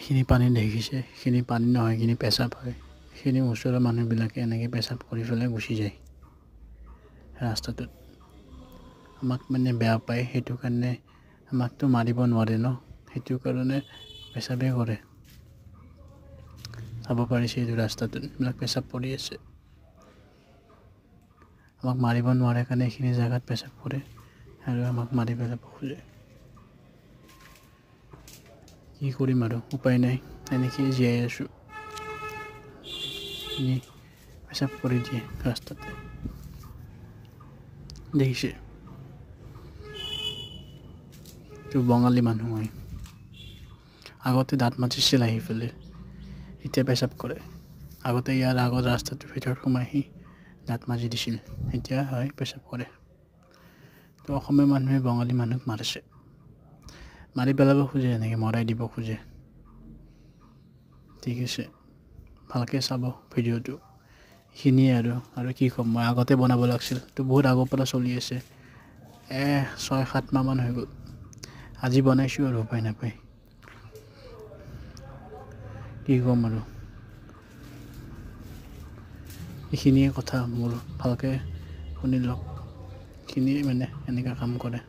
এইখিনি পানী দেখিছে, সেইখিনি পানী নহয়, এইখিনি পেচাব হয়। সেইখিনি ওচৰৰ মানুহবিলাকে এনেকৈ পেচাব কৰি পেলাই গুচি যায় ৰাস্তাটোত। আমাক মানে বেয়া পায়, সেইটো কাৰণে আমাকতো মাৰিব নোৱাৰে ন, সেইটো কাৰণে পেচাবেই কৰে। চাব পাৰিছে এইটো ৰাস্তাটোত এইবিলাক পেচাব কৰি আছে। আমাক মাৰিব নোৱাৰে কাৰণে এইখিনি জেগাত পেচাব কৰে আৰু আমাক মাৰি পেলাব খোজে। কি কৰিম আৰু উপায় নাই, এনেকেই জীয়াই আছোঁ। পেচাব কৰি দিয়ে ৰাস্তাতে, দেখিছে? এইটো বঙালী মানুহ হয়। আগতে দাঁত মাজিছিল আহি পেলাই, এতিয়া পেচাব কৰে। আগতে ইয়াৰ আগত ৰাস্তাটোৰ ভিতৰত সোমাই দাঁত মাজি দিছিল, এতিয়া হয় পেচাব কৰে। তো অসমীয়া মানুহে বঙালী মানুহক মাৰিছে, মাৰি পেলাব খোজে, এনেকৈ মৰাই দিব খোজে। ঠিক আছে, ভালকৈ চাব ভিডিঅ'টো। এইখিনিয়ে আৰু কি ক'ম মই, আগতে বনাব লাগিছিল, তো বহুত আগৰ পৰা চলি আছে। 6-7 মাহমান হৈ গ'ল, আজি বনাইছোঁ আৰু উপায় নাপায়। কি ক'ম আৰু, এইখিনিয়ে কথা মোৰ, ভালকৈ শুনি লওক। এইখিনিয়ে মানে এনেকুৱা কাম কৰে।